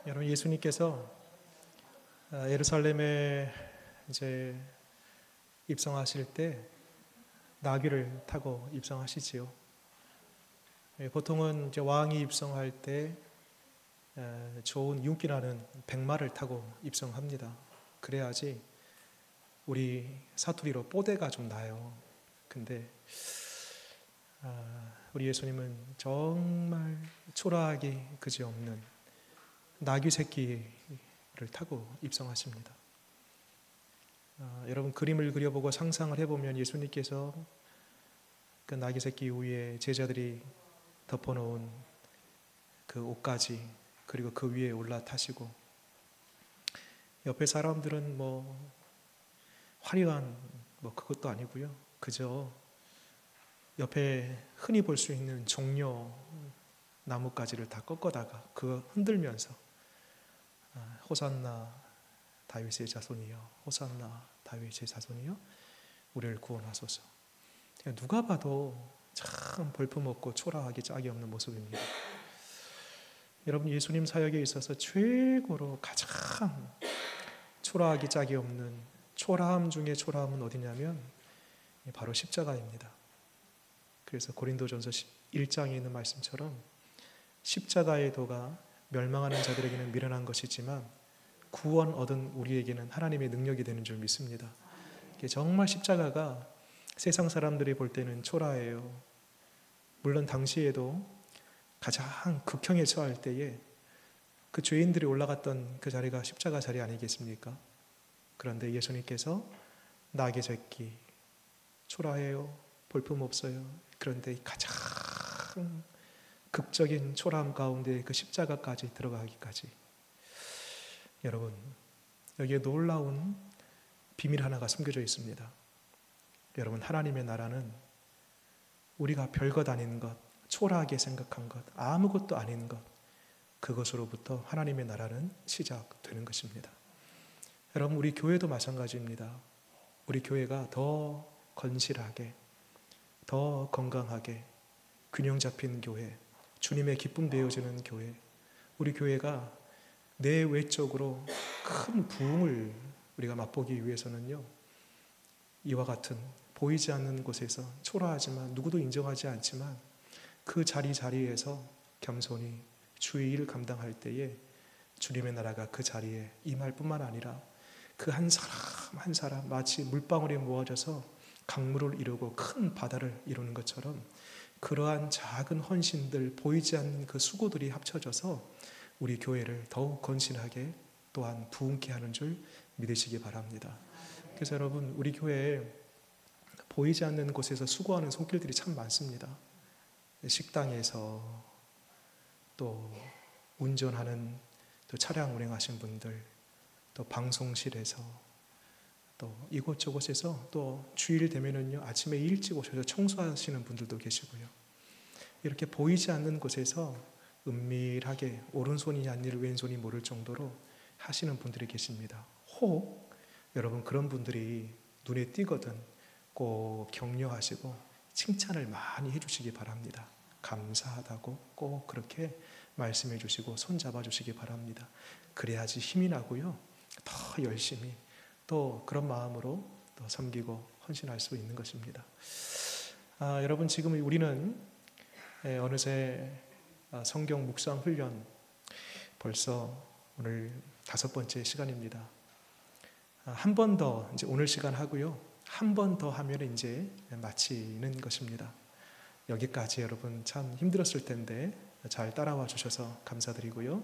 여러분, 예수님께서 예루살렘에 이제 입성하실 때 나귀를 타고 입성하시지요. 보통은 이제 왕이 입성할 때 좋은 윤기나는 백마를 타고 입성합니다. 그래야지 우리 사투리로 뽀대가 좀 나요. 근데 우리 예수님은 정말 초라하기 그지없는 나귀 새끼를 타고 입성하십니다. 여러분, 그림을 그려보고 상상을 해보면 예수님께서 그 나귀 새끼 위에 제자들이 덮어놓은 그 옷가지, 그리고 그 위에 올라타시고, 옆에 사람들은 화려한 그것도 아니고요. 그저 옆에 흔히 볼 수 있는 종려 나뭇가지를 다 꺾어다가 그거 흔들면서 호산나 다윗의 자손이여, 호산나 다윗의 자손이여, 우리를 구원하소서. 누가 봐도 참 볼품없고 초라하기 짝이 없는 모습입니다. 여러분, 예수님 사역에 있어서 최고로 가장 초라하기 짝이 없는 초라함 중에 초라함은 어디냐면 바로 십자가입니다. 그래서 고린도전서 1장에 있는 말씀처럼 십자가의 도가 멸망하는 자들에게는 미련한 것이지만 구원 얻은 우리에게는 하나님의 능력이 되는 줄 믿습니다. 정말 십자가가 세상 사람들이 볼 때는 초라해요. 물론 당시에도 가장 극형에 처할 때에 그 죄인들이 올라갔던 그 자리가 십자가 자리 아니겠습니까? 그런데 예수님께서 나귀 새끼, 초라해요, 볼품없어요. 그런데 가장 극적인 초라함 가운데 그 십자가까지 들어가기까지, 여러분, 여기에 놀라운 비밀 하나가 숨겨져 있습니다. 여러분, 하나님의 나라는 우리가 별것 아닌 것, 초라하게 생각한 것, 아무것도 아닌 것, 그것으로부터 하나님의 나라는 시작되는 것입니다. 여러분, 우리 교회도 마찬가지입니다. 우리 교회가 더 건실하게, 더 건강하게, 균형 잡힌 교회, 주님의 기쁨 되어지는 교회, 우리 교회가 내외적으로 큰 부흥을 우리가 맛보기 위해서는요, 이와 같은 보이지 않는 곳에서 초라하지만 누구도 인정하지 않지만 그 자리에서 겸손히 주의 일을 감당할 때에 주님의 나라가 그 자리에 임할 뿐만 아니라 그 한 사람 한 사람 마치 물방울이 모아져서 강물을 이루고 큰 바다를 이루는 것처럼 그러한 작은 헌신들, 보이지 않는 그 수고들이 합쳐져서 우리 교회를 더욱 건실하게 또한 부흥케 하는 줄 믿으시기 바랍니다. 그래서 여러분, 우리 교회에 보이지 않는 곳에서 수고하는 손길들이 참 많습니다. 식당에서, 또 운전하는, 또 차량 운행하신 분들, 또 방송실에서, 또 이곳저곳에서, 또 주일 되면은요 아침에 일찍 오셔서 청소하시는 분들도 계시고요. 이렇게 보이지 않는 곳에서 은밀하게 오른손이 한 일 왼손이 모를 정도로 하시는 분들이 계십니다. 혹 여러분, 그런 분들이 눈에 띄거든 꼭 격려하시고 칭찬을 많이 해주시기 바랍니다. 감사하다고 꼭 그렇게 말씀해 주시고 손잡아 주시기 바랍니다. 그래야지 힘이 나고요, 더 열심히 또 그런 마음으로 또 섬기고 헌신할 수 있는 것입니다. 여러분, 지금 우리는 어느새 성경 묵상 훈련 벌써 오늘 5번째 시간입니다. 한 번 더 이제 오늘 시간 하고요, 한 번 더 하면 이제 마치는 것입니다. 여기까지 여러분 참 힘들었을 텐데 잘 따라와 주셔서 감사드리고요.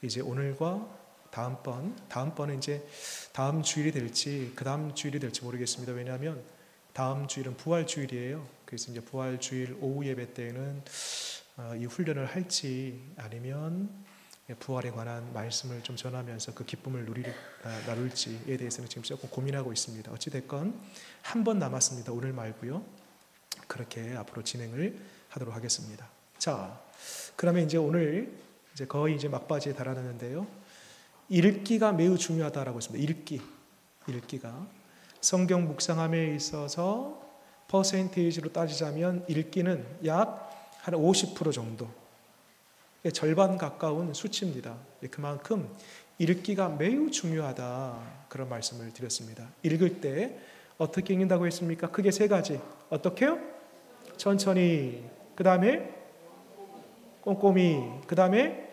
이제 오늘과 다음번은 이제 다음 주일이 될지 그 다음 주일이 될지 모르겠습니다. 왜냐하면 다음 주일은 부활 주일이에요. 그래서 이제 부활 주일 오후 예배 때에는 이 훈련을 할지 아니면 부활에 관한 말씀을 좀 전하면서 그 기쁨을 나눌지에 대해서는 지금 조금 고민하고 있습니다. 어찌됐건 한 번 남았습니다. 오늘 말고요. 그렇게 앞으로 진행을 하도록 하겠습니다. 자, 그러면 이제 오늘 이제 거의 이제 막바지에 달아났는데요. 읽기가 매우 중요하다라고 했습니다. 읽기가 성경 묵상함에 있어서 퍼센테이지로 따지자면 읽기는 약 한 50% 정도, 절반 가까운 수치입니다. 그만큼 읽기가 매우 중요하다, 그런 말씀을 드렸습니다. 읽을 때 어떻게 읽는다고 했습니까? 크게 세 가지. 어떻게요? 천천히, 그 다음에 꼼꼼히, 그 다음에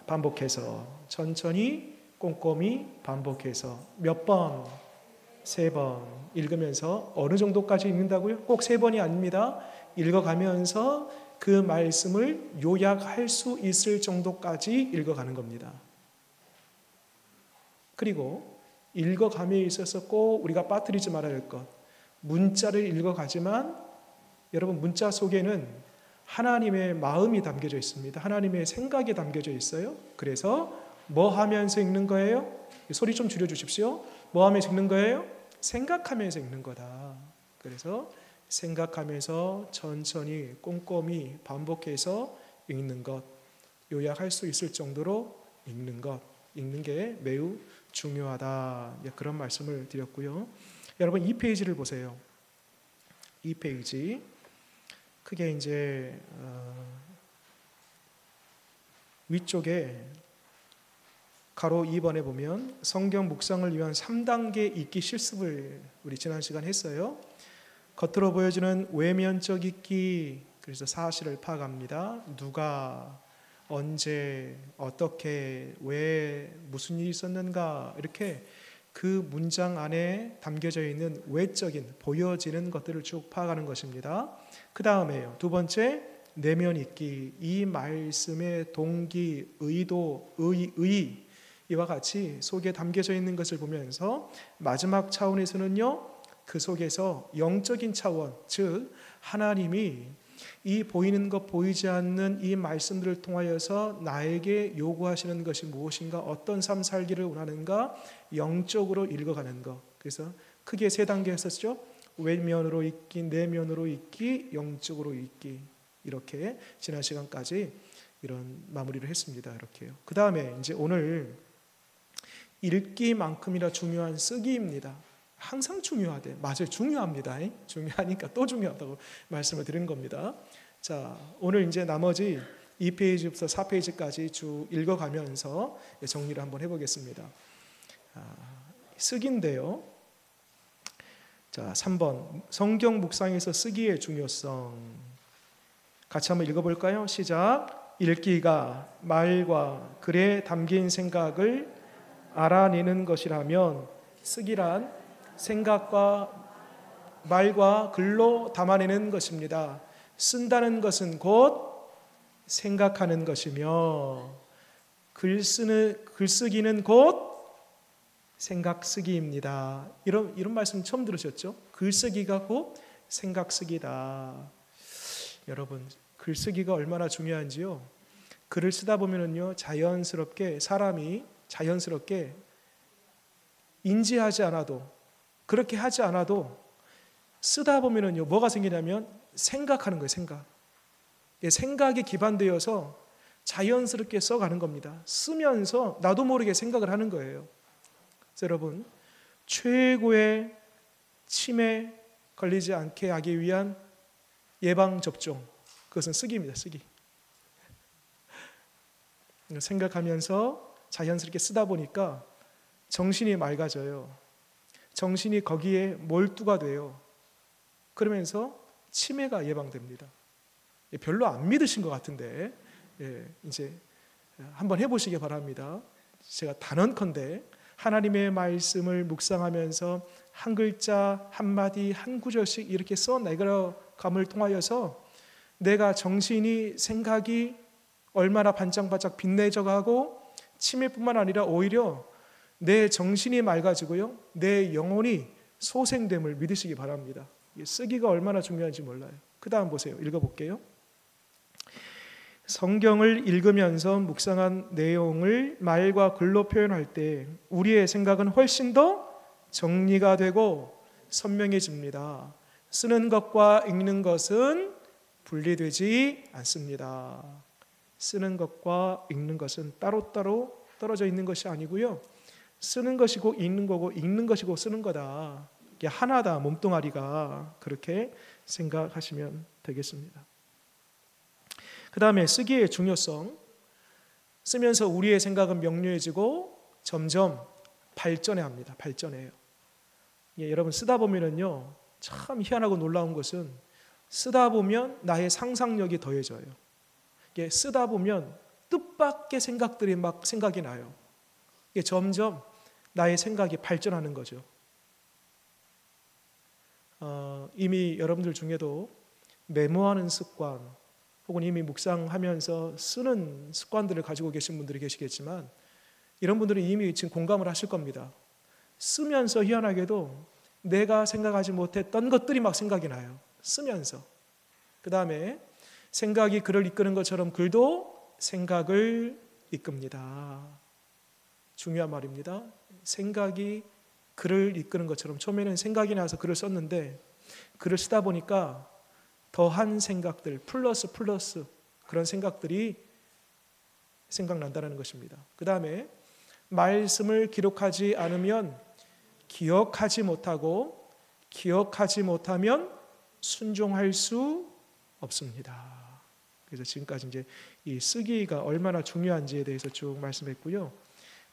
반복해서. 천천히, 꼼꼼히, 반복해서. 몇 번? 3번 읽으면서. 어느 정도까지 읽는다고요? 꼭 3번이 아닙니다. 읽어가면서 그 말씀을 요약할 수 있을 정도까지 읽어가는 겁니다. 그리고 읽어감에 있어서 꼭 우리가 빠뜨리지 말아야 할 것, 문자를 읽어가지만 여러분, 문자 속에는 하나님의 마음이 담겨져 있습니다. 하나님의 생각이 담겨져 있어요. 그래서 뭐 하면서 읽는 거예요? 소리 좀 줄여주십시오. 뭐 하면서 읽는 거예요? 생각하면서 읽는 거다. 그래서 생각하면서 천천히 꼼꼼히 반복해서 읽는 것, 요약할 수 있을 정도로 읽는 것, 읽는 게 매우 중요하다, 그런 말씀을 드렸고요. 여러분, 이 페이지를 보세요. 이 페이지 크게 이제 위쪽에 가로 2번에 보면 성경 묵상을 위한 3단계 읽기 실습을 우리 지난 시간 했어요. 겉으로 보여지는 외면적 읽기, 그래서 사실을 파악합니다. 누가, 언제, 어떻게, 왜, 무슨 일이 있었는가, 이렇게 그 문장 안에 담겨져 있는 외적인, 보여지는 것들을 쭉 파악하는 것입니다. 그 다음에요, 두 번째, 내면 읽기. 이 말씀의 동기, 의도, 의의, 이와 같이 속에 담겨져 있는 것을 보면서 마지막 차원에서는요, 그 속에서 영적인 차원, 즉 하나님이 이 보이는 것, 보이지 않는 이 말씀들을 통하여서 나에게 요구하시는 것이 무엇인가, 어떤 삶 살기를 원하는가, 영적으로 읽어가는 것. 그래서 크게 3단계였었죠. 외면으로 읽기, 내면으로 읽기, 영적으로 읽기. 이렇게 지난 시간까지 이런 마무리를 했습니다. 이렇게요. 그 다음에 이제 오늘 읽기만큼이나 중요한 쓰기입니다. 항상 중요하대. 맞아요. 중요합니다. 중요하니까 또 중요하다고 말씀을 드리는 겁니다. 자, 오늘 이제 나머지 2페이지부터 4페이지까지 쭉 읽어가면서 정리를 한번 해보겠습니다. 쓰기인데요. 자, 3번 성경 묵상에서 쓰기의 중요성. 같이 한번 읽어볼까요? 시작. 읽기가 말과 글에 담긴 생각을 알아내는 것이라면 쓰기란 생각과 말과 글로 담아내는 것입니다. 쓴다는 것은 곧 생각하는 것이며 글쓰기는 곧 생각쓰기입니다. 이런 말씀 처음 들으셨죠? 글쓰기가 곧 생각쓰기다. 여러분, 글쓰기가 얼마나 중요한지요. 글을 쓰다 보면은요, 사람이 자연스럽게 인지하지 않아도, 그렇게 하지 않아도 쓰다 보면은요, 뭐가 생기냐면 생각하는 거예요. 생각이 기반되어서 자연스럽게 써가는 겁니다. 쓰면서 나도 모르게 생각을 하는 거예요. 그래서 여러분, 최고의 치매 걸리지 않게 하기 위한 예방접종, 그것은 쓰기입니다. 쓰기. 생각하면서 자연스럽게 쓰다 보니까 정신이 맑아져요. 정신이 거기에 몰두가 돼요. 그러면서 치매가 예방됩니다. 별로 안 믿으신 것 같은데 이제 한번 해보시기 바랍니다. 제가 단언컨대 하나님의 말씀을 묵상하면서 한 글자, 한 마디, 한 구절씩 이렇게 써내려감을 통하여서 내가 정신이, 생각이 얼마나 반짝반짝 빛내져가고 치매뿐만 아니라 오히려 내 정신이 맑아지고요, 내 영혼이 소생됨을 믿으시기 바랍니다. 쓰기가 얼마나 중요한지 몰라요. 그 다음 보세요. 읽어볼게요. 성경을 읽으면서 묵상한 내용을 말과 글로 표현할 때 우리의 생각은 훨씬 더 정리가 되고 선명해집니다. 쓰는 것과 읽는 것은 분리되지 않습니다. 쓰는 것과 읽는 것은 따로따로 떨어져 있는 것이 아니고요, 쓰는 것이고 읽는 거고 읽는 것이고 쓰는 거다. 이게 하나다, 몸뚱아리가. 그렇게 생각하시면 되겠습니다. 그 다음에 쓰기의 중요성. 쓰면서 우리의 생각은 명료해지고 점점 발전해 합니다. 발전해요. 예, 여러분 쓰다 보면은요, 참 희한하고 놀라운 것은 쓰다 보면 나의 상상력이 더해져요. 예, 쓰다 보면 뜻밖의 생각들이 막 생각이 나요. 예, 점점 나의 생각이 발전하는 거죠. 이미 여러분들 중에도 메모하는 습관 혹은 이미 묵상하면서 쓰는 습관들을 가지고 계신 분들이 계시겠지만 이런 분들은 이미 지금 공감을 하실 겁니다. 쓰면서 희한하게도 내가 생각하지 못했던 것들이 막 생각이 나요. 쓰면서. 그 다음에 생각이 글을 이끄는 것처럼 글도 생각을 이끕니다. 중요한 말입니다. 생각이 글을 이끄는 것처럼 처음에는 생각이 나서 글을 썼는데 글을 쓰다 보니까 더한 생각들 플러스 그런 생각들이 생각난다는 것입니다. 그 다음에 말씀을 기록하지 않으면 기억하지 못하고 기억하지 못하면 순종할 수 없습니다. 그래서 지금까지 이제 이 쓰기가 얼마나 중요한지에 대해서 쭉 말씀했고요.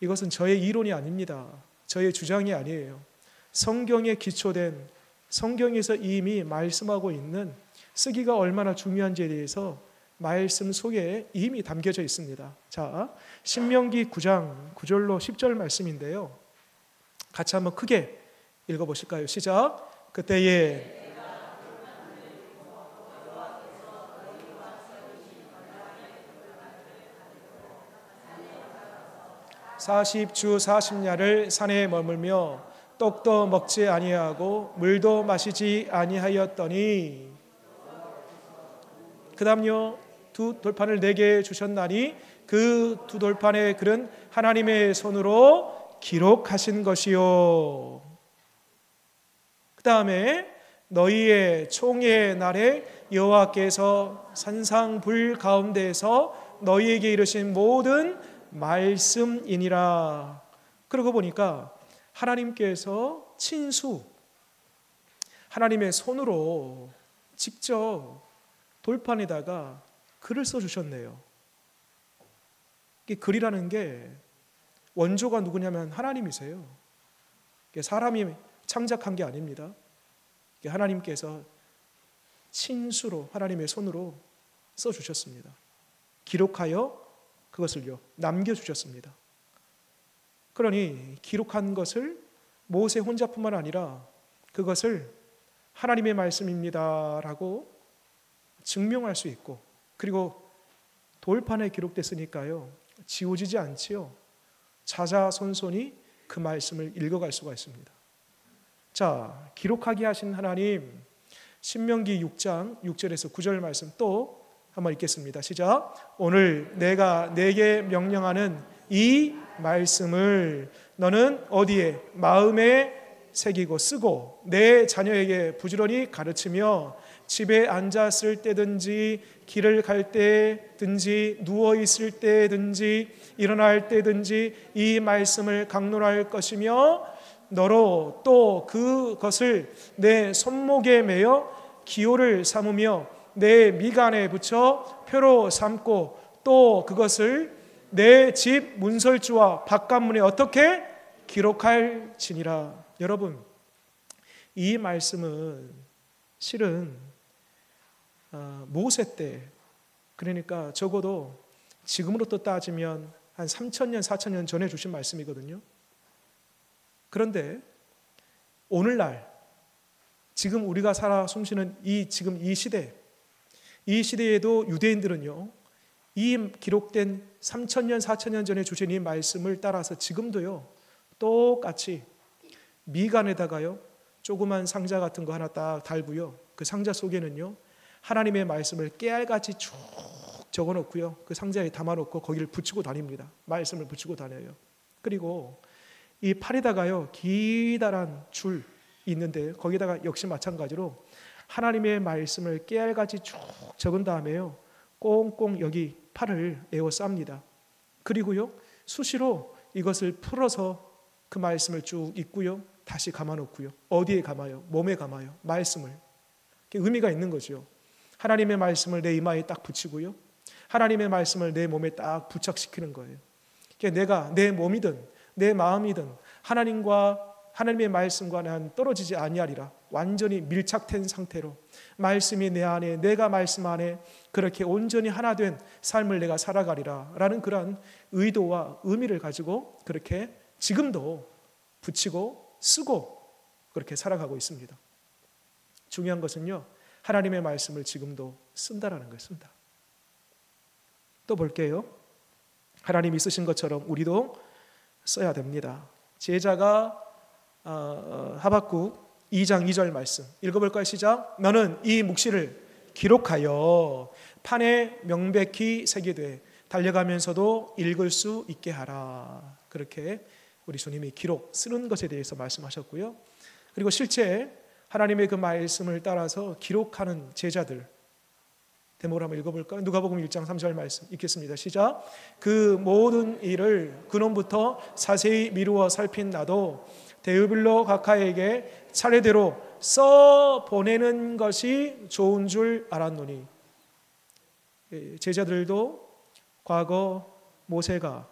이것은 저의 이론이 아닙니다. 저의 주장이 아니에요. 성경에 기초된 성경에서 이미 말씀하고 있는 쓰기가 얼마나 중요한지에 대해서 말씀 속에 이미 담겨져 있습니다. 자, 신명기 9장 9절로 10절 말씀인데요. 같이 한번 크게 읽어보실까요? 시작. 그때에 40주 40야를 산에 머물며 떡도 먹지 아니하고 물도 마시지 아니하였더니 그 다음요 두 돌판을 내게 주셨나니 그 두 돌판의 글은 하나님의 손으로 기록하신 것이요. 그 다음에 너희의 총회의 날에 여호와께서 산상불 가운데에서 너희에게 이르신 모든 말씀이니라. 그러고 보니까 하나님께서 친수 하나님의 손으로 직접 돌판에다가 글을 써주셨네요. 이 글이라는 게 원조가 누구냐면 하나님이세요. 사람이 창작한 게 아닙니다. 하나님께서 친수로 하나님의 손으로 써주셨습니다. 기록하여 그것을요 남겨주셨습니다. 그러니 기록한 것을 모세 혼자뿐만 아니라 그것을 하나님의 말씀입니다라고 증명할 수 있고, 그리고 돌판에 기록됐으니까요 지워지지 않지요. 자자손손이 그 말씀을 읽어갈 수가 있습니다. 자, 기록하게 하신 하나님, 신명기 6장 6절에서 9절 말씀 또 한번 읽겠습니다. 시작. 오늘 내가 내게 명령하는 이 말씀을 너는 어디에 마음에 새기고 쓰고 내 자녀에게 부지런히 가르치며 집에 앉았을 때든지 길을 갈 때든지 누워 있을 때든지 일어날 때든지 이 말씀을 강론할 것이며 너로 또 그것을 내 손목에 매어 기호를 삼으며 내 미간에 붙여 표로 삼고 또 그것을 내 집 문설주와 바깥문에 어떻게 기록할지니라. 여러분, 이 말씀은 실은 모세 때, 그러니까 적어도 지금으로부터 따지면 한 3,000년, 4,000년 전에 주신 말씀이거든요. 그런데 오늘날 지금 우리가 살아 숨쉬는 지금 이 시대에도 유대인들은요 이 기록된 3,000년, 4,000년 전에 주신 이 말씀을 따라서 지금도요 똑같이 미간에다가요 조그만 상자 같은 거 하나 딱 달고요 그 상자 속에는요 하나님의 말씀을 깨알같이 쭉 적어놓고요 그 상자에 담아놓고 거기를 붙이고 다닙니다. 말씀을 붙이고 다녀요. 그리고 이 팔에다가요 기다란 줄 있는데 거기다가 역시 마찬가지로 하나님의 말씀을 깨알같이 쭉 적은 다음에요 꽁꽁 여기 팔을 에워쌉니다. 그리고요 수시로 이것을 풀어서 그 말씀을 쭉 읽고요 다시 감아놓고요. 어디에 감아요? 몸에 감아요. 말씀을. 의미가 있는 거죠. 하나님의 말씀을 내 이마에 딱 붙이고요 하나님의 말씀을 내 몸에 딱 부착시키는 거예요. 그러니까 내가 내 몸이든 내 마음이든 하나님의 말씀과 난 떨어지지 아니하리라. 완전히 밀착된 상태로 말씀이 내 안에, 내가 말씀 안에 그렇게 온전히 하나 된 삶을 내가 살아가리라 라는 그러한 의도와 의미를 가지고 그렇게 지금도 붙이고 쓰고 그렇게 살아가고 있습니다. 중요한 것은요, 하나님의 말씀을 지금도 쓴다라는 거예요. 쓴다. 또 볼게요. 하나님이 쓰신 것처럼 우리도 써야 됩니다. 제자가 하박국 2장 2절 말씀 읽어볼까요? 시작. 너는 이 묵시를 기록하여 판에 명백히 새기되 달려가면서도 읽을 수 있게 하라. 그렇게 우리 주님이 기록, 쓰는 것에 대해서 말씀하셨고요. 그리고 실제 하나님의 그 말씀을 따라서 기록하는 제자들 대목을 한번 읽어볼까요? 누가복음 1장 3절 말씀 읽겠습니다. 시작. 그 모든 일을 그놈부터 자세히 미루어 살핀 나도 데오빌로 각하에게 차례대로 써 보내는 것이 좋은 줄 알았노니. 제자들도 과거 모세가,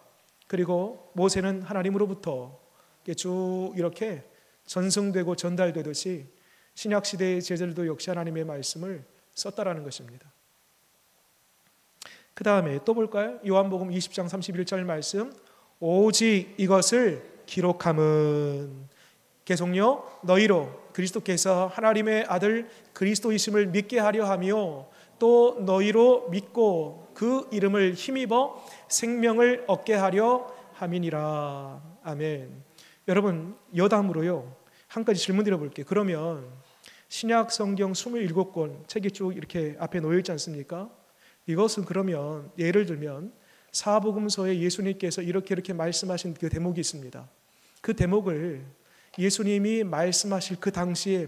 그리고 모세는 하나님으로부터 쭉 이렇게 전승되고 전달되듯이 신약시대의 제자들도 역시 하나님의 말씀을 썼다라는 것입니다. 그 다음에 또 볼까요? 요한복음 20장 31절 말씀. 오직 이것을 기록함은 계속요, 너희로 그리스도께서 하나님의 아들 그리스도이심을 믿게 하려 하며 또 너희로 믿고 그 이름을 힘입어 생명을 얻게 하려 함이니라. 아멘. 여러분, 여담으로요 한 가지 질문 드려볼게요. 그러면 신약 성경 27권 책이 쭉 이렇게 앞에 놓여 있지 않습니까? 이것은 그러면 예를 들면 사복음서에 예수님께서 이렇게 말씀하신 그 대목이 있습니다. 그 대목을 예수님이 말씀하실 그 당시에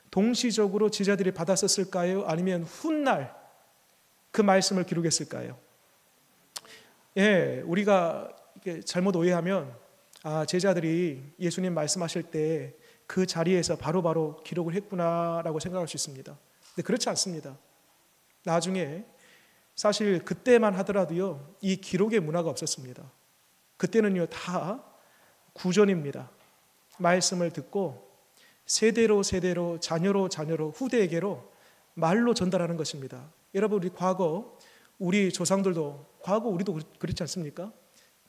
동시적으로 제자들이 받았었을까요? 아니면 훗날 그 말씀을 기록했을까요? 예, 우리가 잘못 오해하면 제자들이 예수님 말씀하실 때 그 자리에서 바로바로 기록을 했구나라고 생각할 수 있습니다. 근데 그렇지 않습니다. 나중에 사실 그때만 하더라도요 이 기록의 문화가 없었습니다. 그때는요 다 구전입니다. 말씀을 듣고 세대로 자녀로 후대에게로 말로 전달하는 것입니다. 여러분, 우리 조상들도 과거 우리도 그렇지 않습니까?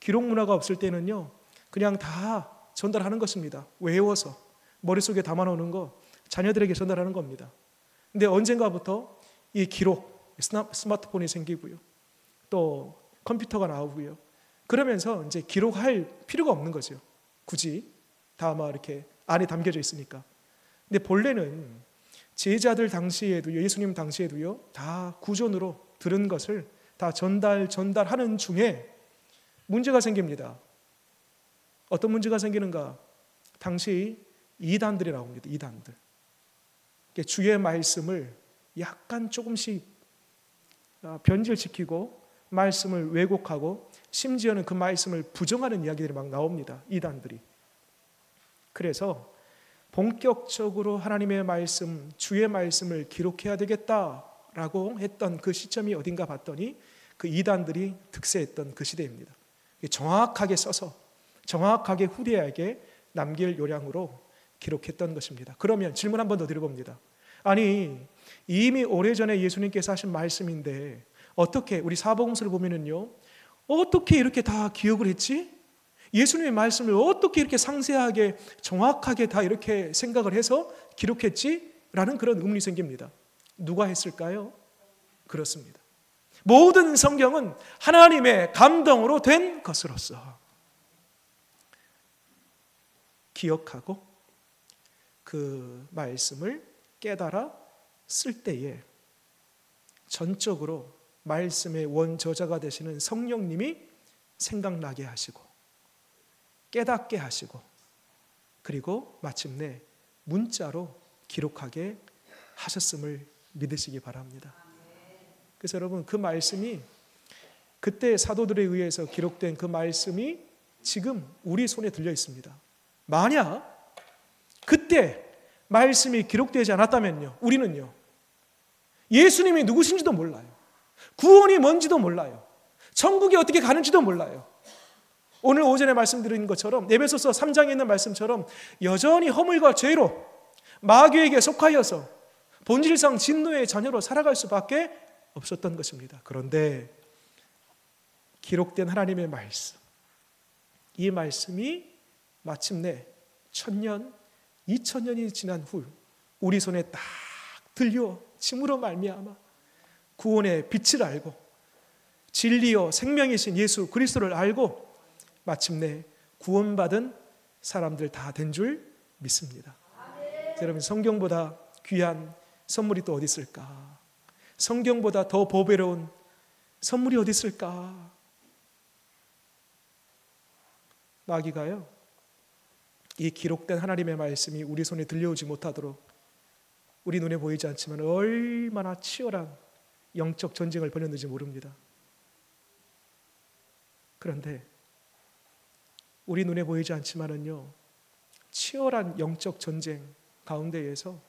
기록 문화가 없을 때는요 그냥 다 전달하는 것입니다. 외워서 머릿속에 담아놓는 거 자녀들에게 전달하는 겁니다. 근데 언젠가부터 이 기록, 스마트폰이 생기고요 또 컴퓨터가 나오고요 그러면서 이제 기록할 필요가 없는 거죠. 굳이 다 이렇게 안에 담겨져 있으니까. 근데 본래는 제자들 당시에도, 예수님 당시에도요 다 구전으로 들은 것을 다 전달하는 중에 문제가 생깁니다. 어떤 문제가 생기는가? 당시 이단들이 나옵니다. 이단들. 주의 말씀을 약간 조금씩 변질시키고 말씀을 왜곡하고 심지어는 그 말씀을 부정하는 이야기들이 막 나옵니다. 이단들이. 그래서 본격적으로 하나님의 말씀, 주의 말씀을 기록해야 되겠다라고 했던 그 시점이 어딘가 봤더니 그 이단들이 득세했던 그 시대입니다. 정확하게 써서 정확하게 후대에게 남길 요량으로 기록했던 것입니다. 그러면 질문 한 번 더 드려봅니다. 아니, 이미 오래전에 예수님께서 하신 말씀인데 어떻게, 우리 사복음서를 보면은요 어떻게 이렇게 다 기억을 했지? 예수님의 말씀을 어떻게 이렇게 상세하게 정확하게 다 이렇게 생각을 해서 기록했지? 라는 그런 의문이 생깁니다. 누가 했을까요? 그렇습니다. 모든 성경은 하나님의 감동으로 된 것으로서 기억하고 그 말씀을 깨달아 쓸 때에 전적으로 말씀의 원저자가 되시는 성령님이 생각나게 하시고 깨닫게 하시고 그리고 마침내 문자로 기록하게 하셨음을 믿으시기 바랍니다. 그래서 여러분, 그 말씀이 그때 사도들에 의해서 기록된 그 말씀이 지금 우리 손에 들려 있습니다. 만약 그때 말씀이 기록되지 않았다면요, 우리는요 예수님이 누구신지도 몰라요. 구원이 뭔지도 몰라요. 천국에 어떻게 가는지도 몰라요. 오늘 오전에 말씀드린 것처럼 에베소서 3장에 있는 말씀처럼 여전히 허물과 죄로 마귀에게 속하여서 본질상 진노의 자녀로 살아갈 수밖에 없었던 것입니다. 그런데 기록된 하나님의 말씀, 이 말씀이 마침내 1000년, 2000년이 지난 후 우리 손에 딱 들려짐으로 말미암아 구원의 빛을 알고 진리요 생명이신 예수 그리스도를 알고 마침내 구원받은 사람들 다 된 줄 믿습니다. 여러분, 성경보다 귀한 선물이 또 어디 있을까? 성경보다 더 보배로운 선물이 어디 있을까? 마귀가요, 이 기록된 하나님의 말씀이 우리 손에 들려오지 못하도록 우리 눈에 보이지 않지만 얼마나 치열한 영적 전쟁을 벌였는지 모릅니다. 그런데 우리 눈에 보이지 않지만은요, 치열한 영적 전쟁 가운데에서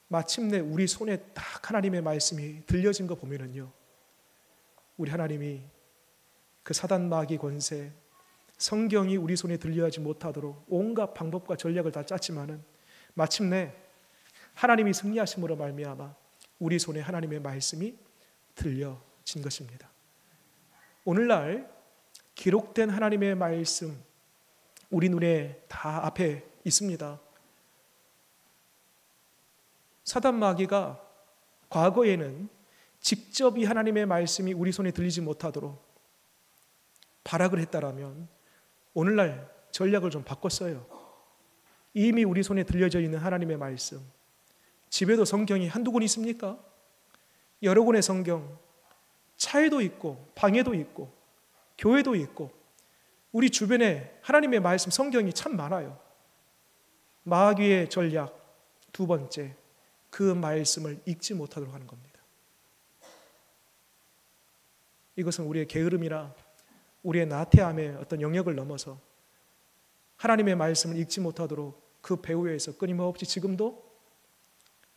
마침내 우리 손에 딱 하나님의 말씀이 들려진 거 보면은요, 우리 하나님이 그 사단 마귀 권세, 성경이 우리 손에 들려하지 못하도록 온갖 방법과 전략을 다 짰지만은 마침내 하나님이 승리하심으로 말미암아 우리 손에 하나님의 말씀이 들려진 것입니다. 오늘날 기록된 하나님의 말씀 우리 눈에 다 앞에 있습니다. 사단 마귀가 과거에는 직접 이 하나님의 말씀이 우리 손에 들리지 못하도록 발악을 했다라면 오늘날 전략을 좀 바꿨어요. 이미 우리 손에 들려져 있는 하나님의 말씀, 집에도 성경이 한두 권 있습니까? 여러 권의 성경, 차에도 있고 방에도 있고 교회도 있고 우리 주변에 하나님의 말씀, 성경이 참 많아요. 마귀의 전략 두 번째, 그 말씀을 읽지 못하도록 하는 겁니다. 이것은 우리의 게으름이나 우리의 나태함의 어떤 영역을 넘어서 하나님의 말씀을 읽지 못하도록 그 배후에서 끊임없이 지금도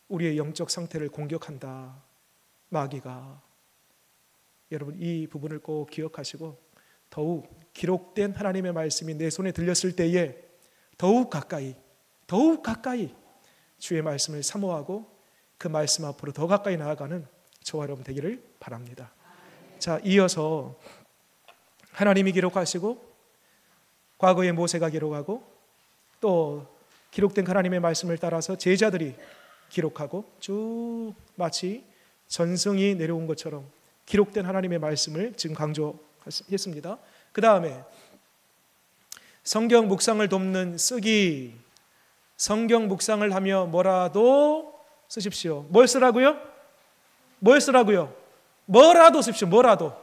우리의 영적 상태를 공격한다, 마귀가. 여러분, 이 부분을 꼭 기억하시고 더욱 기록된 하나님의 말씀이 내 손에 들렸을 때에 더욱 가까이 주의 말씀을 사모하고 그 말씀 앞으로 더 가까이 나아가는 저와 여러분 되기를 바랍니다. 자, 이어서 하나님이 기록하시고 과거의 모세가 기록하고 또 기록된 하나님의 말씀을 따라서 제자들이 기록하고 쭉 마치 전승이 내려온 것처럼 기록된 하나님의 말씀을 지금 강조했습니다. 그 다음에 성경 묵상을 돕는 쓰기, 성경 묵상을 하며 뭐라도 쓰십시오. 뭘 쓰라고요? 뭐라도 쓰십시오. 뭐라도.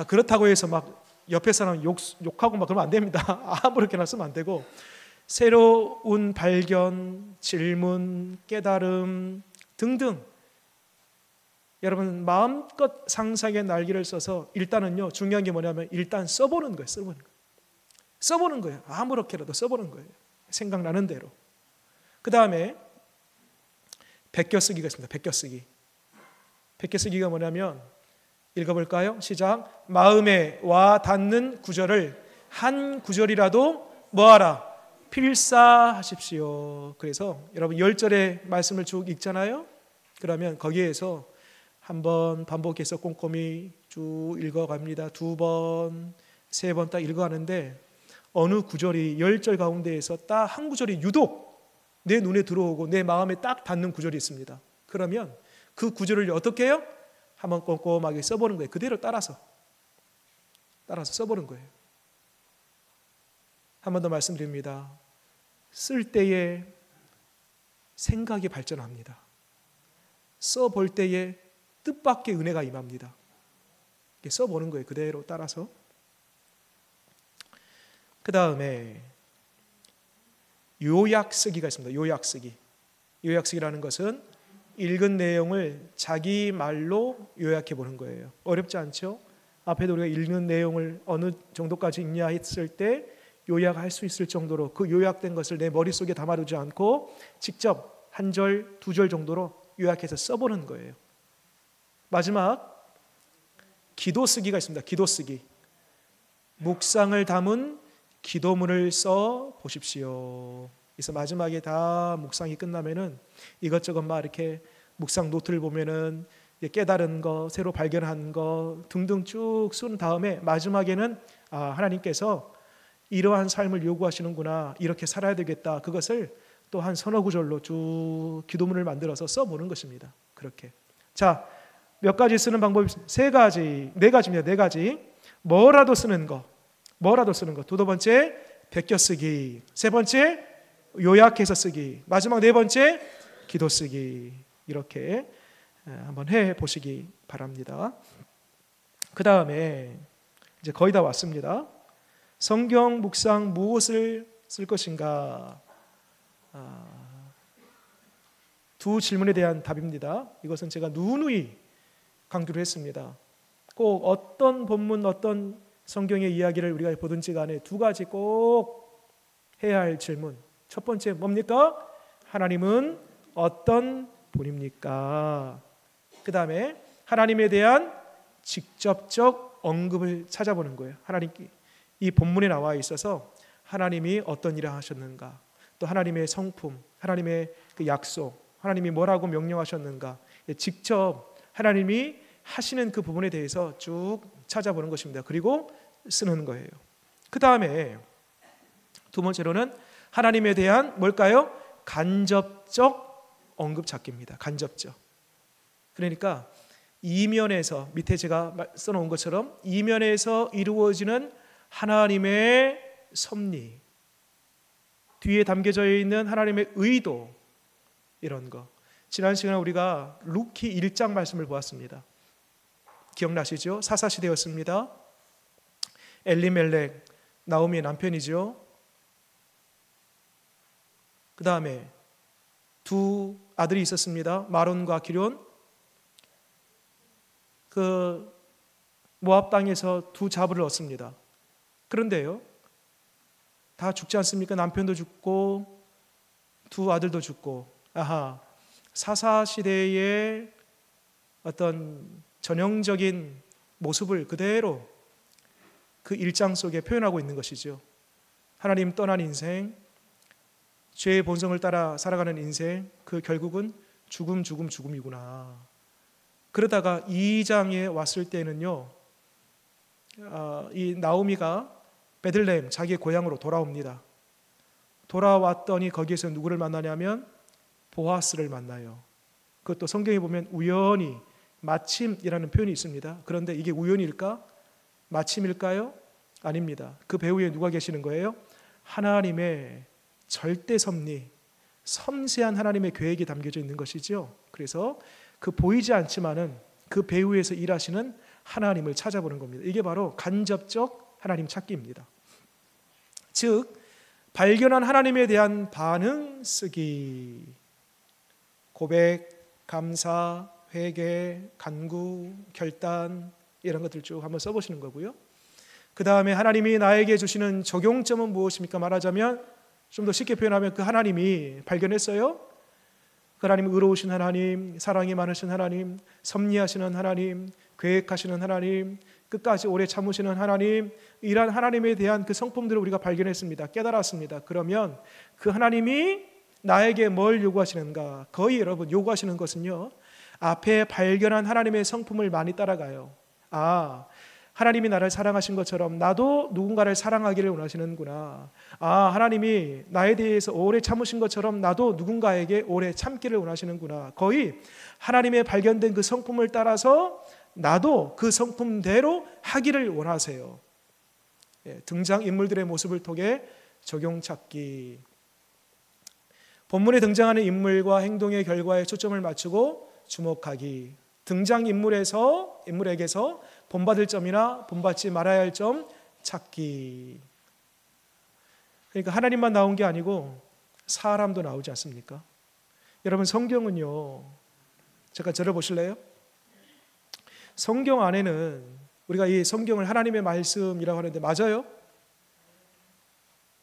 그렇다고 해서 막 옆에 사람 욕하고 막 그러면 안 됩니다. 아무렇게나 쓰면 안 되고, 새로운 발견, 질문, 깨달음 등등 여러분 마음껏 상상의 날개를 써서 일단은요, 중요한 게 뭐냐면 일단 써보는 거예요. 써보는 거예요. 아무렇게라도 써보는 거예요. 생각나는 대로. 그 다음에 베껴쓰기가 있습니다. 베껴쓰기가 뭐냐면 읽어볼까요? 시작. 마음에 와 닿는 구절을 한 구절이라도 뭐하라? 필사하십시오. 그래서 여러분 10절의 말씀을 쭉 읽잖아요. 그러면 거기에서 한번 반복해서 꼼꼼히 쭉 읽어갑니다. 2번, 3번 딱 읽어가는데 어느 구절이 10절 가운데에서 딱 한 구절이 유독 내 눈에 들어오고 내 마음에 딱 닿는 구절이 있습니다. 그러면 그 구절을 어떻게 해요? 한번 꼼꼼하게 써보는 거예요. 그대로 따라서 써보는 거예요. 한 번 더 말씀드립니다. 쓸 때에 생각이 발전합니다. 써볼 때에 뜻밖의 은혜가 임합니다. 써보는 거예요. 그대로 따라서. 그 다음에 요약쓰기가 있습니다. 요약쓰기라는 것은 읽은 내용을 자기 말로 요약해 보는 거예요. 어렵지 않죠? 앞에도 우리가 읽는 내용을 어느 정도까지 읽냐 했을 때 요약할 수 있을 정도로 그 요약된 것을 내 머릿속에 담아두지 않고 직접 한 절, 2절 정도로 요약해서 써보는 거예요. 마지막 기도 쓰기가 있습니다. 기도 쓰기. 묵상을 담은 기도문을 써 보십시오. 그래서 마지막에 다 묵상이 끝나면은 이것저것 막 이렇게 묵상 노트를 보면은 깨달은 거, 새로 발견한 거 등등 쭉 쓴 다음에 마지막에는 하나님께서 이러한 삶을 요구하시는구나, 이렇게 살아야 되겠다, 그것을 또 한 서너 구절로 쭉 기도문을 만들어서 써보는 것입니다. 그렇게. 자, 몇 가지 쓰는 방법이 네 가지입니다. 네 가지. 뭐라도 쓰는 거. 두 번째 베껴 쓰기. 세 번째 요약해서 쓰기. 마지막 네 번째 기도 쓰기. 이렇게 한번 해 보시기 바랍니다. 그 다음에 이제 거의 다 왔습니다. 성경 묵상 무엇을 쓸 것인가? 두 질문에 대한 답입니다. 이것은 제가 누누이 강조를 했습니다. 꼭 어떤 본문, 어떤 성경의 이야기를 우리가 보든지 간에 두 가지 꼭 해야 할 질문. 첫 번째 뭡니까? 하나님은 어떤 분입니까? 그 다음에 하나님에 대한 직접적 언급을 찾아보는 거예요. 하나님께 이 본문에 나와 있어서 하나님이 어떤 일을 하셨는가, 또 하나님의 성품, 하나님의 그 약속, 하나님이 뭐라고 명령하셨는가, 직접 하나님이 하시는 그 부분에 대해서 쭉 찾아보는 것입니다. 그리고 쓰는 거예요. 그 다음에 두 번째로는 하나님에 대한 뭘까요? 간접적 언급 찾기입니다. 간접적. 그러니까 이면에서, 밑에 제가 써놓은 것처럼 이면에서 이루어지는 하나님의 섭리, 뒤에 담겨져 있는 하나님의 의도, 이런 거. 지난 시간에 우리가 루키 1장 말씀을 보았습니다. 기억나시죠? 사사시대였습니다. 엘리멜렉, 나오미의 남편이죠. 그 다음에 두 아들이 있었습니다. 마론과 기럨. 그 모압 땅에서 두 자부를 얻습니다. 그런데요, 다 죽지 않습니까? 남편도 죽고 두 아들도 죽고. 사사시대의 어떤 전형적인 모습을 그대로 그 일장 속에 표현하고 있는 것이죠. 하나님 떠난 인생, 죄의 본성을 따라 살아가는 인생, 그 결국은 죽음이구나. 그러다가 2장에 왔을 때는요, 이 나오미가 베들레헴, 자기의 고향으로 돌아옵니다. 돌아왔더니 거기에서 누구를 만나냐면 보아스를 만나요. 그것도 성경에 보면 우연히, 마침이라는 표현이 있습니다. 그런데 이게 우연일까? 마침일까요? 아닙니다. 그 배후에 누가 계시는 거예요? 하나님의 절대 섭리, 섬세한 하나님의 계획이 담겨져 있는 것이죠. 그래서 그 보이지 않지만은 그 배후에서 일하시는 하나님을 찾아보는 겁니다. 이게 바로 간접적 하나님 찾기입니다. 즉, 발견한 하나님에 대한 반응 쓰기. 고백, 감사, 회개, 간구, 결단, 이런 것들 쭉 한번 써보시는 거고요. 그 다음에 하나님이 나에게 주시는 적용점은 무엇입니까? 말하자면 좀 더 쉽게 표현하면 그 하나님이 발견했어요. 그 하나님, 의로우신 하나님, 사랑이 많으신 하나님, 섭리하시는 하나님, 계획하시는 하나님, 끝까지 오래 참으시는 하나님, 이러한 하나님에 대한 그 성품들을 우리가 발견했습니다. 깨달았습니다. 그러면 그 하나님이 나에게 뭘 요구하시는가? 거의 여러분 요구하시는 것은요, 앞에 발견한 하나님의 성품을 많이 따라가요. 하나님이 나를 사랑하신 것처럼 나도 누군가를 사랑하기를 원하시는구나. 하나님이 나에 대해서 오래 참으신 것처럼 나도 누군가에게 오래 참기를 원하시는구나. 거의 하나님의 발견된 그 성품을 따라서 나도 그 성품대로 하기를 원하세요. 등장인물들의 모습을 통해 적용 찾기. 본문에 등장하는 인물과 행동의 결과에 초점을 맞추고 주목하기. 인물에게서 본받을 점이나 본받지 말아야 할 점 찾기. 그러니까 하나님만 나온 게 아니고 사람도 나오지 않습니까? 여러분, 성경은요, 잠깐 들어보실래요? 성경 안에는, 우리가 이 성경을 하나님의 말씀이라고 하는데 맞아요?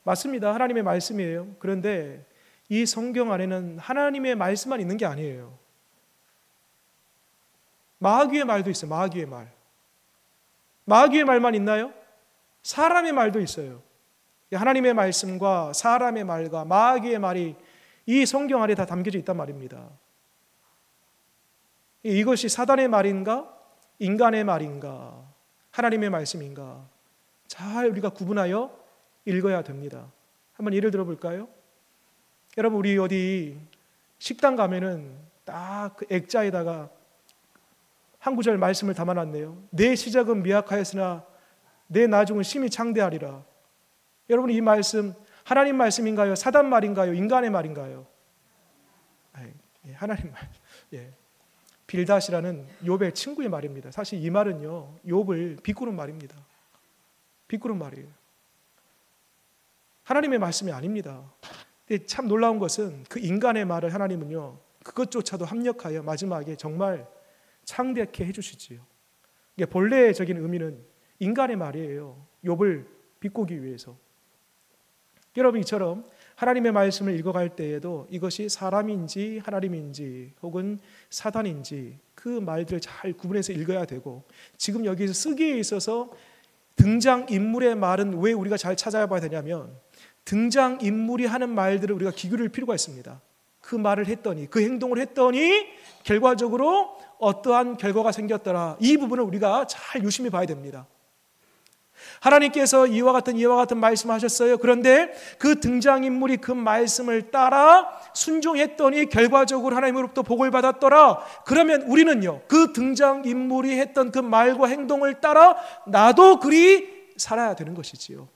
맞습니다. 하나님의 말씀이에요. 그런데 이 성경 안에는 하나님의 말씀만 있는 게 아니에요. 마귀의 말도 있어요. 마귀의 말. 마귀의 말만 있나요? 사람의 말도 있어요. 하나님의 말씀과 사람의 말과 마귀의 말이 이 성경 안에 다 담겨져 있단 말입니다. 이것이 사단의 말인가? 인간의 말인가? 하나님의 말씀인가? 잘 우리가 구분하여 읽어야 됩니다. 한번 예를 들어볼까요? 여러분, 우리 어디 식당 가면은 딱 그 액자에다가 한 구절 말씀을 담아놨네요. 내 시작은 미약하였으나 내 나중은 심히 창대하리라. 여러분, 이 말씀 하나님 말씀인가요? 사단 말인가요? 인간의 말인가요? 하나님 말. 예. 빌닷이라는 욥의 친구의 말입니다. 사실 이 말은요, 욥을 비꼬는 말입니다. 비꼬는 말이에요. 하나님의 말씀이 아닙니다. 근데 참 놀라운 것은 그 인간의 말을 하나님은요, 그것조차도 합력하여 마지막에 정말 창대하게 해주시지요. 본래적인 의미는 인간의 말이에요. 욥을 비꼬기 위해서. 여러분, 이처럼 하나님의 말씀을 읽어갈 때에도 이것이 사람인지 하나님인지 혹은 사단인지 그 말들을 잘 구분해서 읽어야 되고, 지금 여기서 쓰기에 있어서 등장인물의 말은 왜 우리가 잘 찾아봐야 되냐면, 등장인물이 하는 말들을 우리가 기울일 필요가 있습니다. 그 말을 했더니, 그 행동을 했더니 결과적으로 어떠한 결과가 생겼더라. 이 부분을 우리가 잘 유심히 봐야 됩니다. 하나님께서 이와 같은 말씀하셨어요. 그런데 그 등장인물이 그 말씀을 따라 순종했더니 결과적으로 하나님으로부터 복을 받았더라. 그러면 우리는요, 그 등장인물이 했던 그 말과 행동을 따라 나도 그리 살아야 되는 것이지요.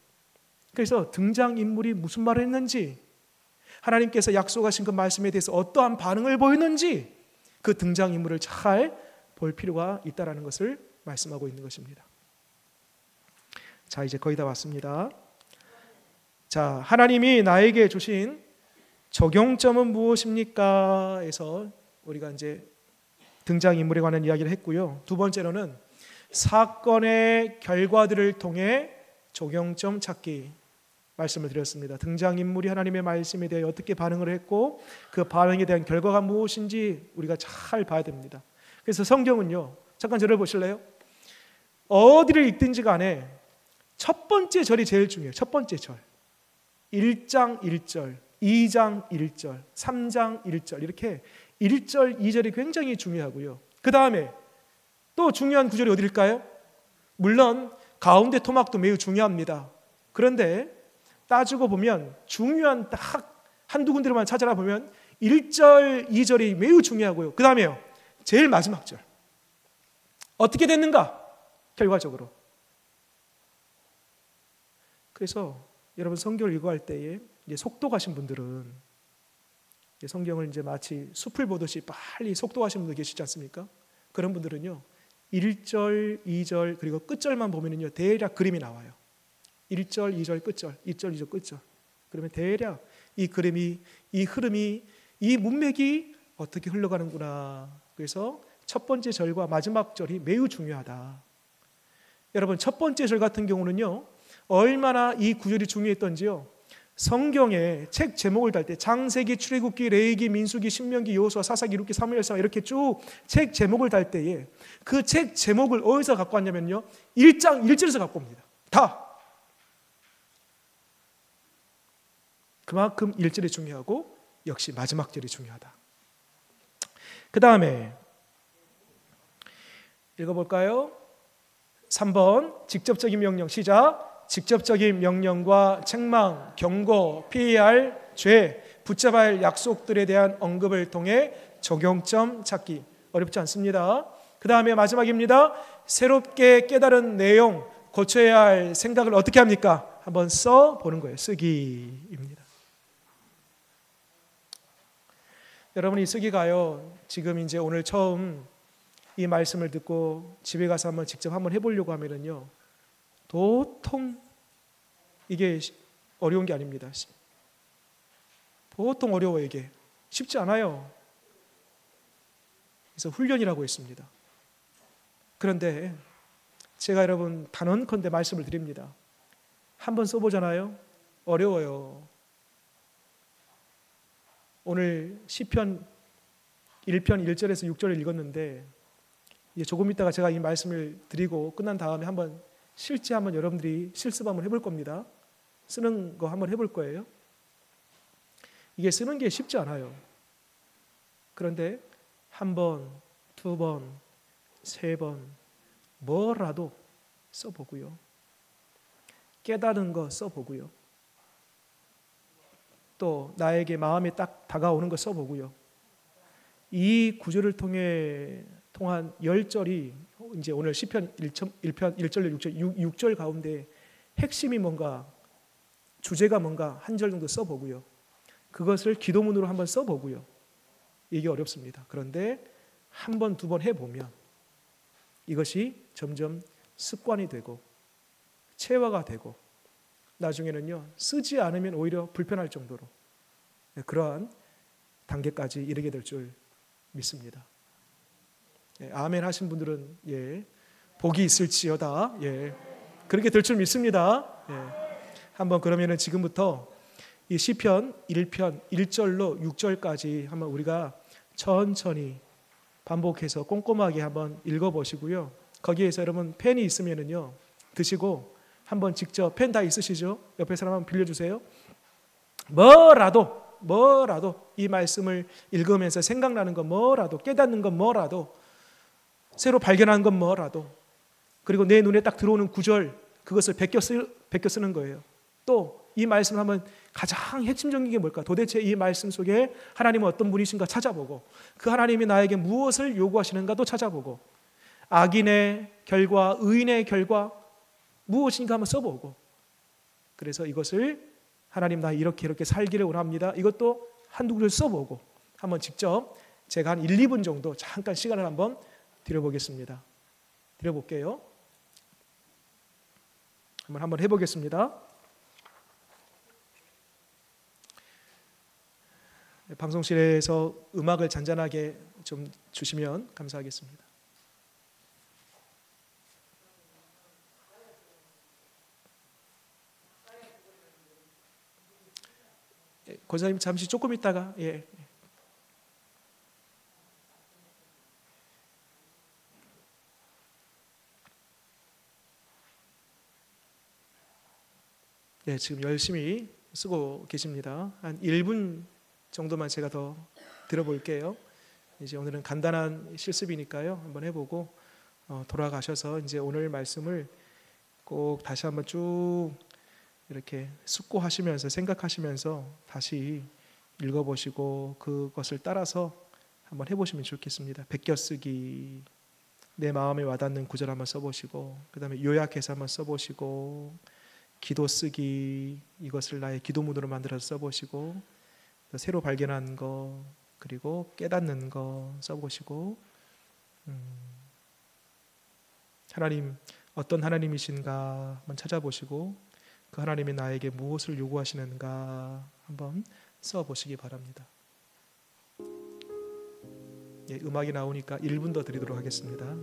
그래서 등장인물이 무슨 말을 했는지, 하나님께서 약속하신 그 말씀에 대해서 어떠한 반응을 보였는지, 그 등장인물을 잘 볼 필요가 있다는 것을 말씀하고 있는 것입니다. 자, 이제 거의 다 왔습니다. 자, 하나님이 나에게 주신 적용점은 무엇입니까? 에서 우리가 이제 등장인물에 관한 이야기를 했고요. 두 번째로는 사건의 결과들을 통해 적용점 찾기 말씀을 드렸습니다. 등장인물이 하나님의 말씀에 대해 어떻게 반응을 했고 그 반응에 대한 결과가 무엇인지 우리가 잘 봐야 됩니다. 그래서 성경은요, 잠깐 저를 보실래요? 어디를 읽든지 간에 첫 번째 절이 제일 중요해요. 첫 번째 절. 1장 1절, 2장 1절, 3장 1절, 이렇게 1절, 2절이 굉장히 중요하고요. 그 다음에 또 중요한 구절이 어디일까요? 물론 가운데 토막도 매우 중요합니다. 그런데 따지고 보면 중요한 딱 한두 군데로만 찾아라 보면 1절, 2절이 매우 중요하고요. 그 다음에요, 제일 마지막 절. 어떻게 됐는가? 결과적으로. 그래서 여러분, 성경을 읽어갈 때에 이제 속독하신 분들은 성경을 이제 마치 숲을 보듯이 빨리 속독하신 분들 계시지 않습니까? 그런 분들은요, 1절, 2절 그리고 끝절만 보면은요, 대략 그림이 나와요. 1절, 2절, 끝절, 2절, 2절, 끝절. 그러면 대략 이 그림이, 이 흐름이, 이 문맥이 어떻게 흘러가는구나. 그래서 첫 번째 절과 마지막 절이 매우 중요하다. 여러분, 첫 번째 절 같은 경우는요, 얼마나 이 구절이 중요했던지요, 성경의 책 제목을 달 때 창세기, 출애굽기, 레위기, 민수기, 신명기, 여호수아, 사사기, 룻기, 사무엘상 이렇게 쭉 책 제목을 달 때에 그 책 제목을 어디서 갖고 왔냐면요, 1장 1절에서 갖고 옵니다. 다. 그만큼 1절이 중요하고 역시 마지막 절이 중요하다. 그 다음에 읽어볼까요? 3번 직접적인 명령. 시작. 직접적인 명령과 책망, 경고, 피해야 할 죄, 붙잡아야 할 약속들에 대한 언급을 통해 적용점 찾기. 어렵지 않습니다. 그 다음에 마지막입니다. 새롭게 깨달은 내용, 고쳐야 할 생각을 어떻게 합니까? 한번 써보는 거예요. 쓰기입니다. 여러분이 쓰기가요, 지금 이제 오늘 처음 이 말씀을 듣고 집에 가서 한번 직접 한번 해보려고 하면은요, 도통 이게 어려운 게 아닙니다. 보통 어려워요. 이게 쉽지 않아요. 그래서 훈련이라고 했습니다. 그런데 제가 여러분 단언컨대 말씀을 드립니다. 한번 써보잖아요. 어려워요. 오늘 시편 1편 1절에서 6절을 읽었는데 이제 조금 있다가 제가 이 말씀을 드리고 끝난 다음에 한번 실제 한번 여러분들이 실습 한번 해볼 겁니다. 쓰는 거 한번 해볼 거예요. 이게 쓰는 게 쉽지 않아요. 그런데 한 번, 두 번, 세 번 뭐라도 써보고요. 깨달은 거 써보고요. 또 나에게 마음이 딱 다가오는 거 써보고요. 이 구절을 통한 10절이 이제 오늘 시편 1편 1절로 6절 가운데 핵심이 뭔가, 주제가 뭔가 한 절 정도 써보고요. 그것을 기도문으로 한번 써보고요. 이게 어렵습니다. 그런데 한 번, 두 번 해보면 이것이 점점 습관이 되고 체화가 되고 나중에는요, 쓰지 않으면 오히려 불편할 정도로 그러한 단계까지 이르게 될 줄 믿습니다. 아멘 하신 분들은 복이 있을지어다. 그렇게 될 줄 믿습니다. 한번 그러면은 지금부터 이 시편 1편 1절로 6절까지 한번 우리가 천천히 반복해서 꼼꼼하게 한번 읽어보시고요. 거기에서 여러분 펜이 있으면은요 드시고 한번 직접, 펜 다 있으시죠? 옆에 사람 한번 빌려주세요. 뭐라도 이 말씀을 읽으면서 생각나는 건 뭐라도, 깨닫는 건 뭐라도, 새로 발견한 건 뭐라도, 그리고 내 눈에 딱 들어오는 구절, 그것을 베껴 쓰는 거예요. 또 이 말씀을 한번 가장 핵심적인 게 뭘까? 도대체 이 말씀 속에 하나님은 어떤 분이신가 찾아보고, 그 하나님이 나에게 무엇을 요구하시는가도 찾아보고, 악인의 결과, 의인의 결과 무엇인가 한번 써보고, 그래서 이것을 하나님 나 이렇게 살기를 원합니다. 이것도 한두 글 써보고 한번 직접 제가 한 1, 2분 정도 잠깐 시간을 한번 드려보겠습니다. 드려볼게요. 한번 해보겠습니다. 방송실에서 음악을 잔잔하게 좀 주시면 감사하겠습니다. 권사님 잠시 조금 있다가 지금 열심히 쓰고 계십니다. 한 1분 정도만 제가 더 들어볼게요. 이제 오늘은 간단한 실습이니까요. 한번 해보고 돌아가셔서 이제 오늘 말씀을 꼭 다시 한번 쭉 이렇게 숙고하시면서 생각하시면서 다시 읽어보시고 그것을 따라서 한번 해보시면 좋겠습니다. 베껴쓰기, 내 마음에 와닿는 구절 한번 써보시고, 그 다음에 요약해서 한번 써보시고, 기도 쓰기, 이것을 나의 기도문으로 만들어서 써보시고, 새로 발견한 거, 그리고 깨닫는 거 써보시고, 하나님 어떤 하나님이신가 한번 찾아보시고, 그 하나님이 나에게 무엇을 요구하시는가 한번 써보시기 바랍니다. 음악이 나오니까 1분 더 드리도록 하겠습니다.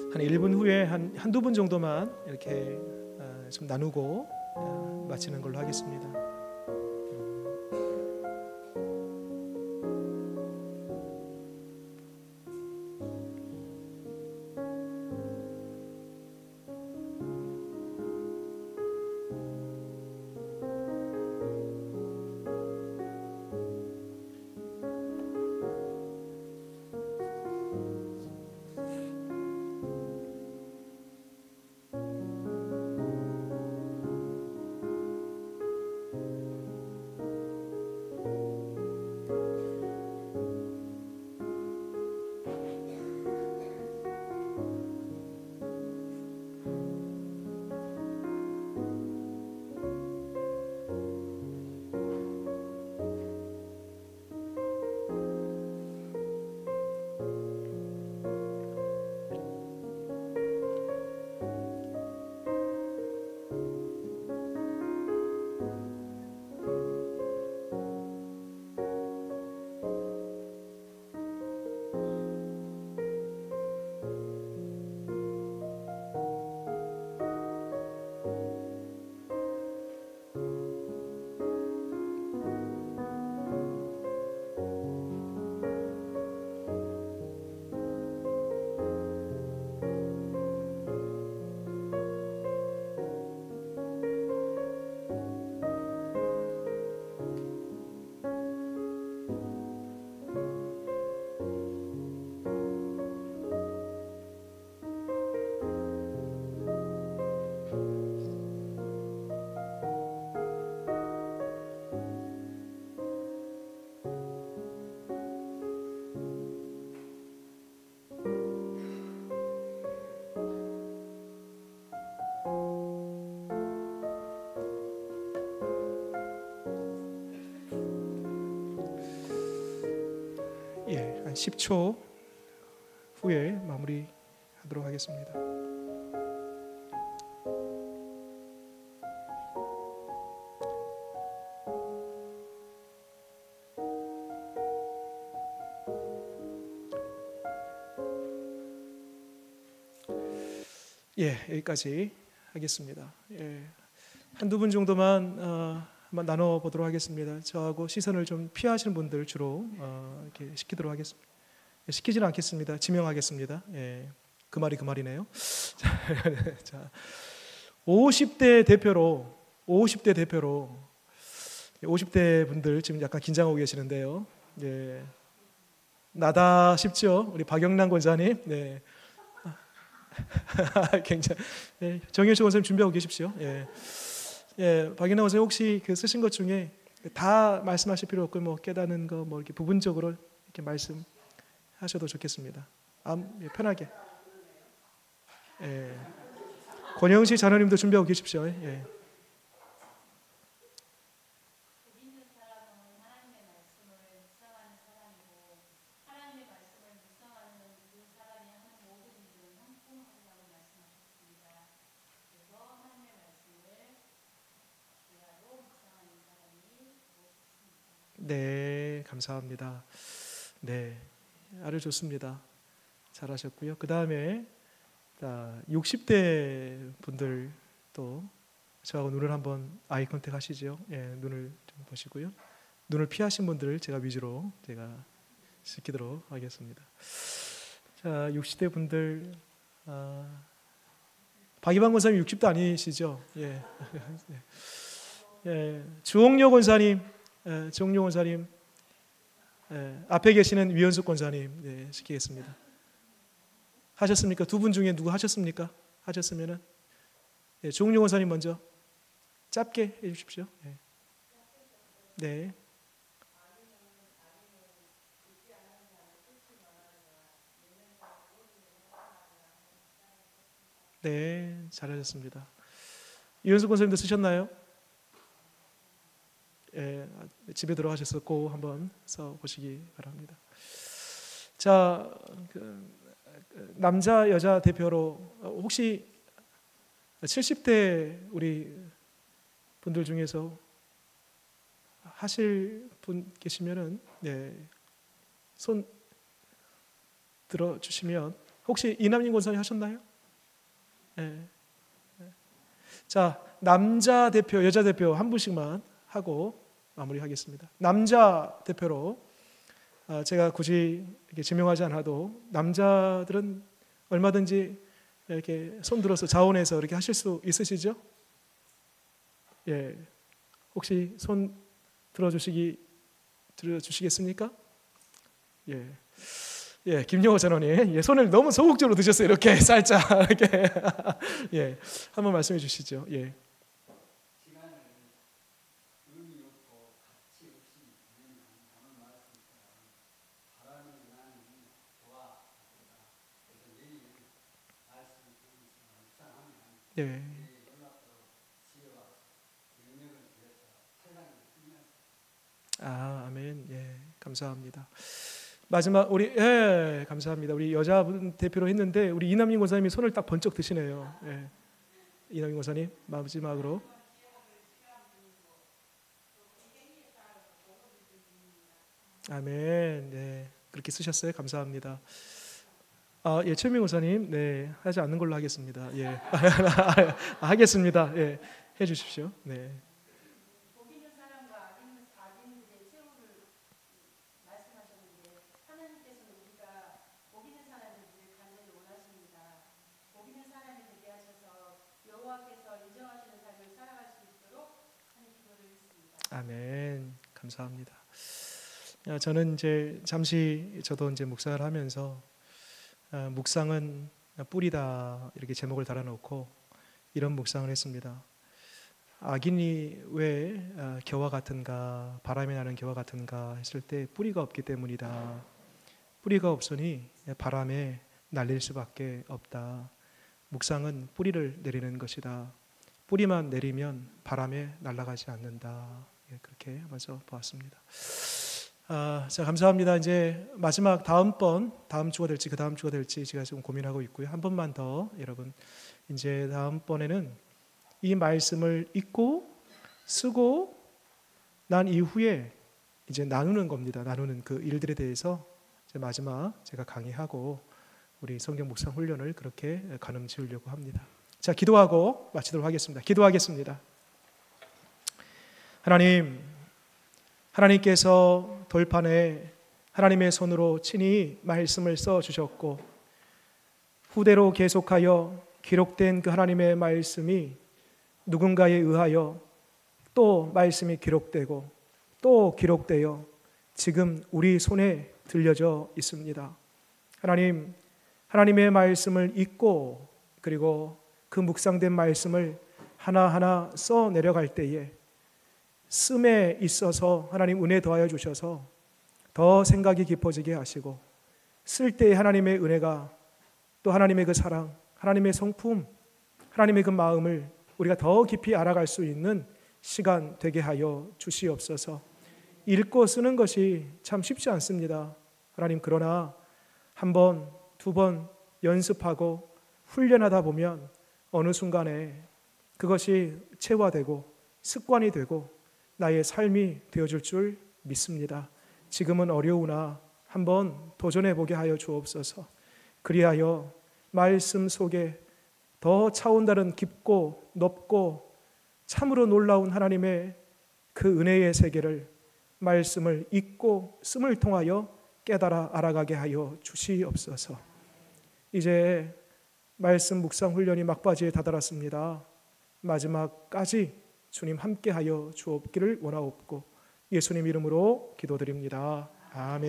한 1분 후에 한두 분 정도만 이렇게 좀 나누고 마치는 걸로 하겠습니다. 한 10초 후에 마무리하도록 하겠습니다. 예, 여기까지 하겠습니다. 예, 한두 분 정도만 한번 나눠보도록 하겠습니다. 저하고 시선을 좀 피하시는 분들 주로 이렇게 시키도록 하겠습니다. 시키지는 않겠습니다. 지명하겠습니다. 예, 그 말이 그 말이네요. 자, 50대 대표로 50대 분들 지금 약간 긴장하고 계시는데요. 예, 나다 싶죠? 우리 박영란 권사님. 네. 굉장히 예, 정현식 원사님 준비하고 계십시오. 예, 예, 박영란 원사님 혹시 그 쓰신 것 중에 다 말씀하실 필요 없고 뭐 깨닫는 거 뭐 이렇게 부분적으로 이렇게 말씀하셔도 좋겠습니다. 예, 편하게. 예, 권영식 자녀님도 준비하고 계십시오. 예. 네, 감사합니다. 네, 아주 좋습니다. 잘하셨고요. 그 다음에 60대 분들 또 저하고 눈을 한번 아이 컨택 하시죠. 예, 눈을 좀 보시고요. 눈을 피하신 분들 제가 위주로 제가 시키도록 하겠습니다. 자, 60대 분들 박이방 권사님 60도 아니시죠? 예, 예, 주홍료 권사님, 주홍료 권사님, 앞에 계시는 위원숙 권사님, 네, 시키겠습니다. 하셨습니까? 두 분 중에 누구 하셨습니까? 하셨으면은 네, 주홍료 권사님 먼저 짧게 해주십시오. 네. 네. 네, 잘하셨습니다. 이현숙 권사님도 쓰셨나요? 예, 집에 들어가셨었고 한번 써보시기 바랍니다. 자, 남자 여자 대표로 혹시 70대 우리 분들 중에서 하실 분 계시면은 네, 손 들어주시면 혹시 이남인 권사님 하셨나요? 네. 자, 남자 대표, 여자 대표 한 분씩만 하고 마무리하겠습니다. 남자 대표로 제가 굳이 이렇게 지명하지 않아도 남자들은 얼마든지 이렇게 손 들어서 자원해서 이렇게 하실 수 있으시죠? 예, 혹시 손 들어주시겠습니까? 예, 예, 김영호 전원님, 예, 손을 너무 소극적으로 드셨어요. 이렇게 살짝 이렇게 예, 한번 말씀해 주시죠. 예. 네. 아멘. 예, 감사합니다. 마지막 우리 예, 감사합니다. 우리 여자분 대표로 했는데 우리 이남인 권사님이 손을 딱 번쩍 드시네요. 예. 이남인 권사님 마지막으로. 아멘. 네, 그렇게 쓰셨어요. 감사합니다. 예, 최민 권사님, 네, 하지 않는 걸로 하겠습니다. 예, 하겠습니다. 예, 해주십시오. 네. 아멘. 감사합니다. 저는 이제 잠시 저도 이제 묵상을 하면서 묵상은 뿌리다 이렇게 제목을 달아놓고 이런 묵상을 했습니다. 악인이 왜 겨와 같은가, 바람이 나는 겨와 같은가 했을 때 뿌리가 없기 때문이다. 뿌리가 없으니 바람에 날릴 수밖에 없다. 묵상은 뿌리를 내리는 것이다. 뿌리만 내리면 바람에 날아가지 않는다. 그렇게 먼저 보았습니다. 자, 감사합니다. 이제 마지막 다음 주가 될지 그 다음 주가 될지 제가 좀 고민하고 있고요. 한 번만 더 여러분, 이제 다음번에는 이 말씀을 읽고 쓰고 난 이후에 이제 나누는 겁니다. 나누는 그 일들에 대해서 이제 마지막 제가 강의하고 우리 성경 묵상 훈련을 그렇게 가늠지으려고 합니다. 자, 기도하고 마치도록 하겠습니다. 기도하겠습니다. 하나님께서 돌판에 하나님의 손으로 친히 말씀을 써 주셨고 후대로 계속하여 기록된 그 하나님의 말씀이 누군가에 의하여 또 말씀이 기록되고 또 기록되어 지금 우리 손에 들려져 있습니다. 하나님의 말씀을 읽고 그리고 그 묵상된 말씀을 하나하나 써 내려갈 때에 씀에 있어서 하나님 은혜 더하여 주셔서 더 생각이 깊어지게 하시고 쓸 때에 하나님의 은혜가 또 하나님의 그 사랑, 하나님의 성품, 하나님의 그 마음을 우리가 더 깊이 알아갈 수 있는 시간 되게 하여 주시옵소서. 읽고 쓰는 것이 참 쉽지 않습니다. 하나님, 그러나 한 번, 두 번 연습하고 훈련하다 보면 어느 순간에 그것이 체화되고 습관이 되고 나의 삶이 되어줄 줄 믿습니다. 지금은 어려우나 한번 도전해 보게 하여 주옵소서. 그리하여 말씀 속에 더 차원 다른 깊고 높고 참으로 놀라운 하나님의 그 은혜의 세계를 말씀을 읽고 씀을 통하여 깨달아 알아가게 하여 주시옵소서. 이제 말씀 묵상 훈련이 막바지에 다다랐습니다. 마지막까지 주님 함께하여 주옵기를 원하옵고 예수님 이름으로 기도드립니다. 아멘.